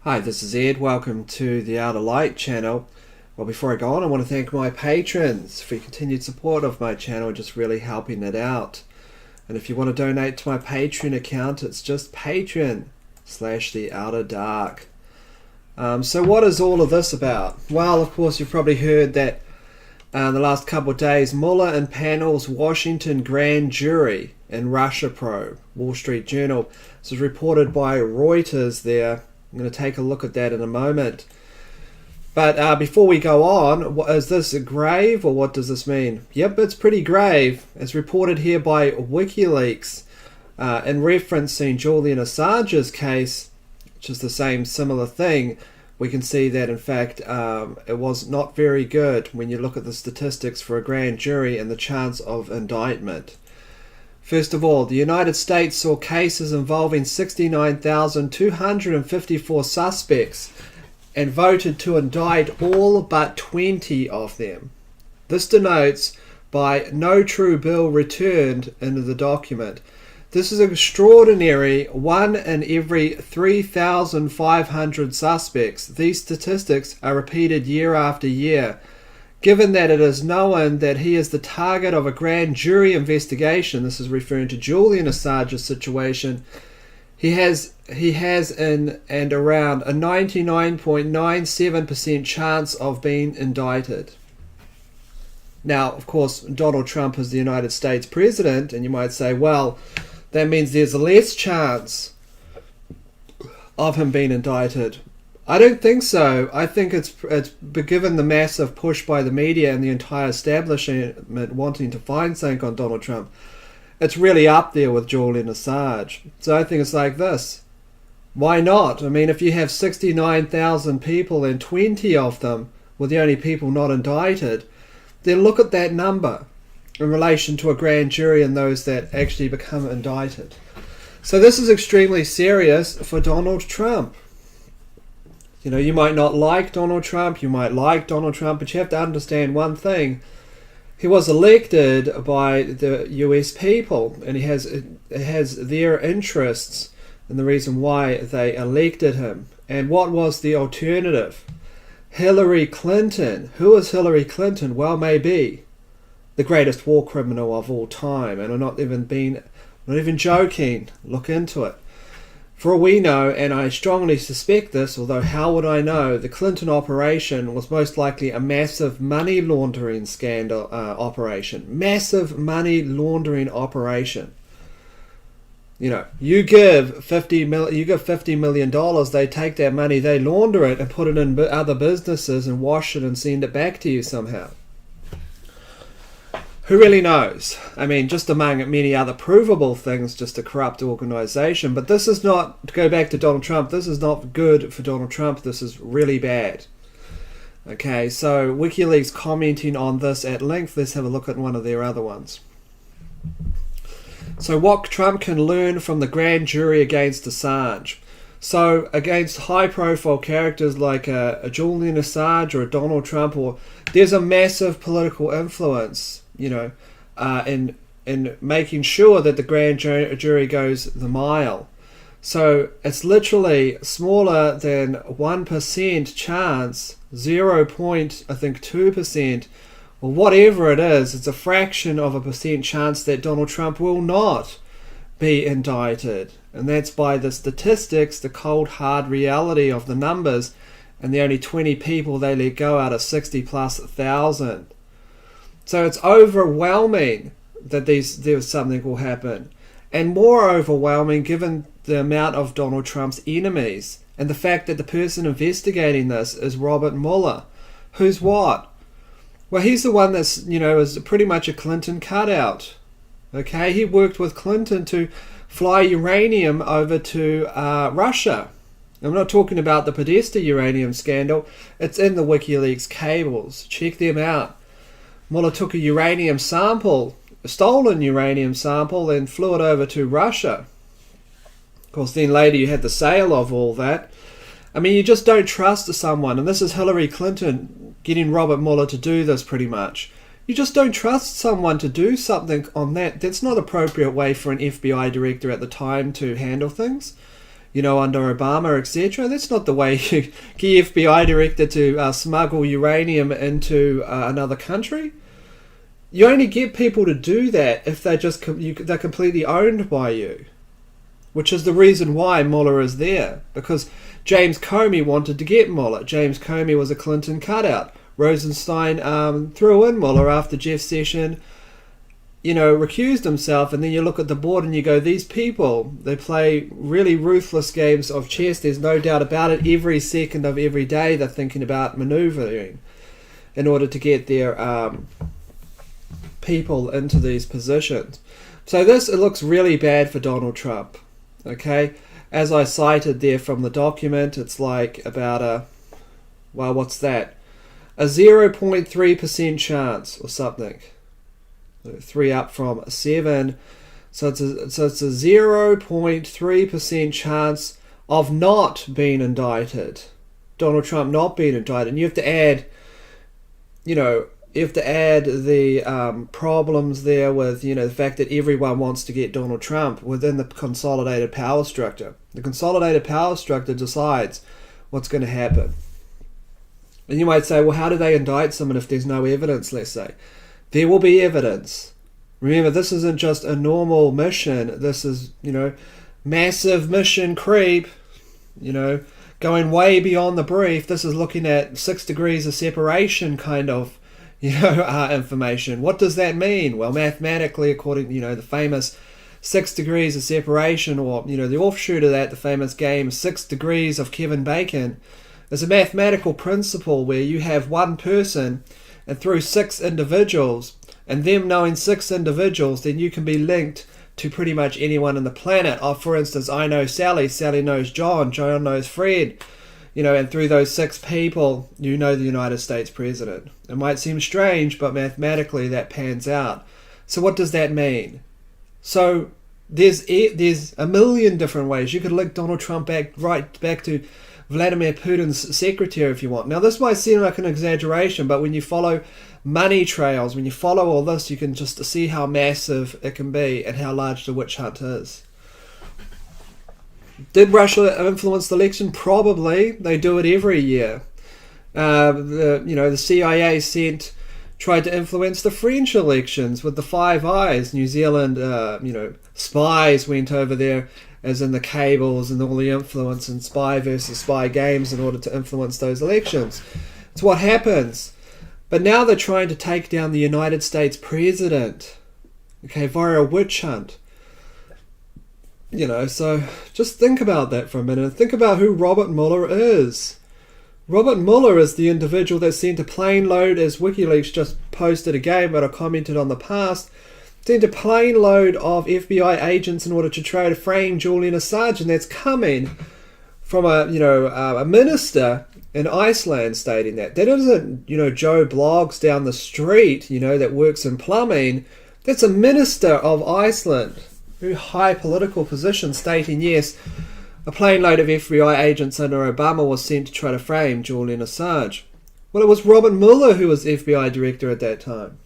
Hi, this is Ed. Welcome to the Outer Light channel. Well, before I go on, I want to thank my patrons for your continued support of my channel, just really helping it out. And if you want to donate to my Patreon account, it's just Patreon/TheOuterDark. So what is all of this about? Well, of course, you've probably heard that the last couple of days, Mueller impanels Washington grand jury in Russia probe. Wall Street Journal. This was reported by Reuters there. I'm going to take a look at that in a moment. But before we go on, is this grave or what does this mean? Yep, it's pretty grave. It's reported here by Wikileaks in referencing Julian Assange's case, which is the same similar thing. We can see that in fact it was not very good when you look at the statistics for a grand jury and the chance of indictment. First of all, the United States saw cases involving 69,254 suspects and voted to indict all but 20 of them. This denotes by no true bill returned into the document. This is extraordinary. 1 in every 3,500 suspects. These statistics are repeated year after year. Given that it is known that he is the target of a grand jury investigation, this is referring to Julian Assange's situation, he has in and around a 99.97% chance of being indicted. Now, of course, Donald Trump is the United States president, and you might say, well, that means there's a less chance of him being indicted. I don't think so. I think it's given the massive push by the media and the entire establishment wanting to find something on Donald Trump, it's really up there with Julian Assange. So I think it's like this. Why not? I mean, if you have 69,000 people and 20 of them were the only people not indicted, then look at that number in relation to a grand jury and those that actually become indicted. So this is extremely serious for Donald Trump. You know, you might not like Donald Trump, you might like Donald Trump, but you have to understand one thing. He was elected by the US people, and he has their interests and the reason why they elected him. And what was the alternative? Hillary Clinton. Who is Hillary Clinton? Well, maybe the greatest war criminal of all time. And I'm not even joking. Look into it. For all we know, and I strongly suspect this, although how would I know, the Clinton operation was most likely a massive money laundering scandal operation. Massive money laundering operation. You know, you give $50 million, they take that money, they launder it and put it in other businesses and wash it and send it back to you somehow. Who really knows? I mean, just among many other provable things, just a corrupt organization. But this is not, to go back to Donald Trump, this is not good for Donald Trump. This is really bad. Okay, so WikiLeaks commenting on this at length. Let's have a look at one of their other ones. So what Trump can learn from the grand jury against Assange. So against high-profile characters like a Julian Assange or a Donald Trump, or there's a massive political influence, you know, in making sure that the grand jury goes the mile. So it's literally smaller than 1% chance, 0.2%, or whatever it is. It's a fraction of a percent chance that Donald Trump will not be indicted. And that's by the statistics, the cold hard reality of the numbers, and the only 20 people they let go out of 60,000+. So it's overwhelming that there's something will happen. And more overwhelming given the amount of Donald Trump's enemies and the fact that the person investigating this is Robert Mueller. Who's what? Well, he's the one that's, you know, is pretty much a Clinton cutout. Okay, he worked with Clinton to fly uranium over to Russia. I'm not talking about the Podesta uranium scandal. It's in the WikiLeaks cables. Check them out. Mueller took a uranium sample, a stolen uranium sample, and flew it over to Russia. Of course, then later you had the sale of all that. I mean, you just don't trust someone, and this is Hillary Clinton getting Robert Mueller to do this pretty much. You just don't trust someone to do something on that. That's not an appropriate way for an FBI director at the time to handle things. under Obama, etc. That's not the way you get FBI director to smuggle uranium into another country. You only get people to do that if they're completely owned by you, which is the reason why Mueller is there, because James Comey wanted to get Mueller. James Comey was a Clinton cutout. Rosenstein threw in Mueller after Jeff Sessions, recused himself, and then you look at the board and you go, these people, they play really ruthless games of chess, there's no doubt about it. Every second of every day they're thinking about maneuvering in order to get their people into these positions. So it looks really bad for Donald Trump. Okay, as I cited there from the document, it's like about what's that? A 0.3% chance or something. 3 up from 7. So it's a 0.3% chance of not being indicted. Donald Trump not being indicted. And you have to add, the problems there with, the fact that everyone wants to get Donald Trump within the consolidated power structure. The consolidated power structure decides what's going to happen. And you might say, well, how do they indict someone if there's no evidence, let's say? There will be evidence. Remember, this isn't just a normal mission. This is, massive mission creep, going way beyond the brief. This is looking at 6 degrees of separation kind of, information. What does that mean? Well, mathematically, according to, the famous 6 degrees of separation, or, the offshoot of that, the famous game 6 degrees of Kevin Bacon, is a mathematical principle where you have one person and through 6 individuals, and them knowing 6 individuals, then you can be linked to pretty much anyone on the planet. For instance, I know Sally, Sally knows John, John knows Fred, and through those 6 people, you know the United States president. It might seem strange, but mathematically that pans out. So what does that mean? So there's a million different ways. You could link Donald Trump right back to Vladimir Putin's secretary if you want. Now this might seem like an exaggeration, but when you follow money trails, when you follow all this, you can just see how massive it can be and how large the witch hunt is. Did Russia influence the election? Probably. They do it every year. The CIA tried to influence the French elections with the Five Eyes. New Zealand, spies went over there, as in the cables and all the influence and spy versus spy games in order to influence those elections. It's what happens. But now they're trying to take down the United States president, via a witch hunt. So just think about that for a minute. Think about who Robert Mueller is. Robert Mueller is the individual that sent a plane load, as Wikileaks just posted again, but I commented on the past, sent a plane load of FBI agents in order to try to frame Julian Assange, and that's coming from a minister in Iceland stating that. That isn't, Joe Bloggs down the street, that works in plumbing. That's a minister of Iceland, very high political position, stating, yes, a plane load of FBI agents under Obama was sent to try to frame Julian Assange. Well, it was Robert Mueller who was FBI director at that time.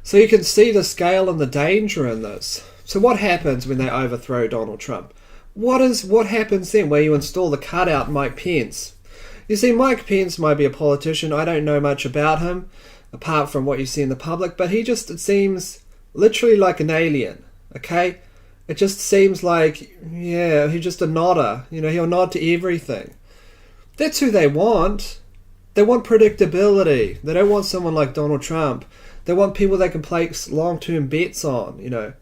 So you can see the scale and the danger in this. So what happens when they overthrow Donald Trump? What happens then where you install the cutout Mike Pence? You see, Mike Pence might be a politician. I don't know much about him, apart from what you see in the public, but it seems literally like an alien, okay? It just seems like, he's just a nodder. He'll nod to everything. That's who they want. They want predictability. They don't want someone like Donald Trump. They want people they can place long-term bets on,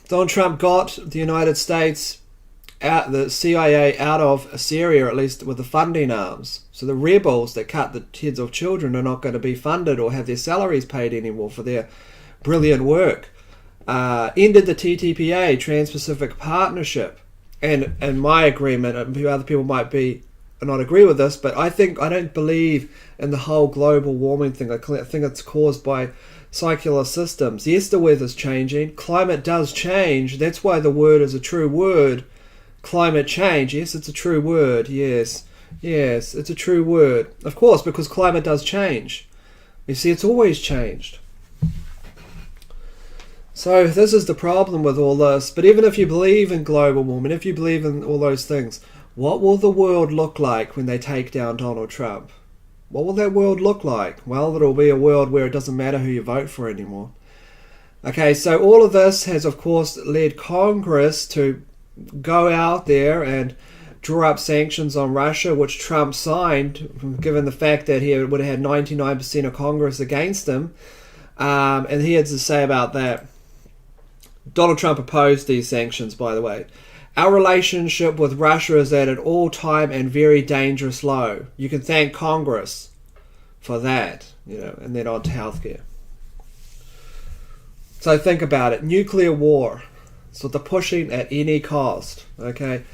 Donald Trump got the United States, the CIA out of Syria, at least with the funding arms. So the rebels that cut the heads of children are not going to be funded or have their salaries paid anymore for their brilliant work. Ended the TTPA, Trans-Pacific Partnership. And my agreement, other people might not agree with this, but I don't believe in the whole global warming thing. I think it's caused by circular systems. Yes, the weather's changing. Climate does change. That's why the word is a true word. Climate change. Yes, it's a true word. Yes, it's a true word. Of course, because climate does change. You see, it's always changed. So this is the problem with all this. But even if you believe in global warming, if you believe in all those things, what will the world look like when they take down Donald Trump? What will that world look like? Well, it'll be a world where it doesn't matter who you vote for anymore. Okay, so all of this has, of course, led Congress to go out there and draw up sanctions on Russia, which Trump signed, given the fact that he would have had 99% of Congress against him. And he had to say about that. Donald Trump opposed these sanctions, by the way. Our relationship with Russia is at an all-time and very dangerous low. You can thank Congress for that, and then on to healthcare. So think about it. Nuclear war. So they're pushing at any cost. Okay.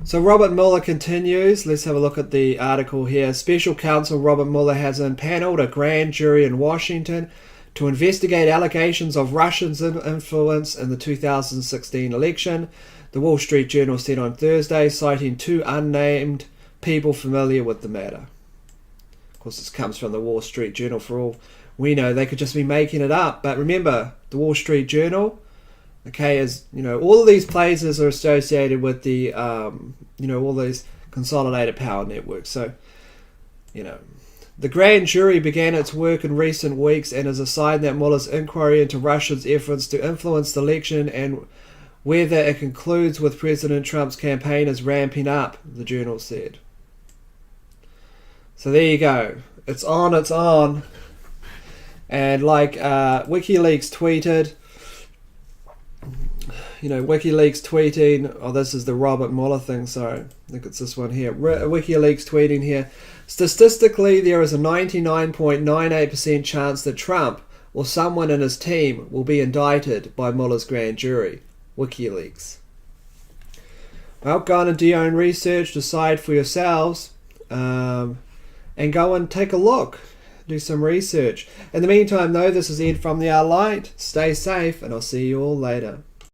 So Robert Mueller continues. Let's have a look at the article here. Special counsel Robert Mueller has impaneled a grand jury in Washington to investigate allegations of Russian influence in the 2016 election, the Wall Street Journal said on Thursday, citing two unnamed people familiar with the matter. Of course, this comes from the Wall Street Journal. For all we know, they could just be making it up. But remember, the Wall Street Journal, okay, is, all of these places are associated with the, all these consolidated power networks. So, the grand jury began its work in recent weeks and is a sign that Mueller's inquiry into Russia's efforts to influence the election and whether it concludes with President Trump's campaign is ramping up, the journal said. So there you go. It's on, it's on. And like Wikileaks tweeted, Wikileaks tweeting, this is the Robert Mueller thing, sorry, I think it's this one here. Wikileaks tweeting here, statistically there is a 99.98% chance that Trump or someone in his team will be indicted by Mueller's grand jury. Wikileaks. Well, go on and do your own research, decide for yourselves, and go and take a look. Do some research. In the meantime, though, this is Ed from the Light. Stay safe, and I'll see you all later.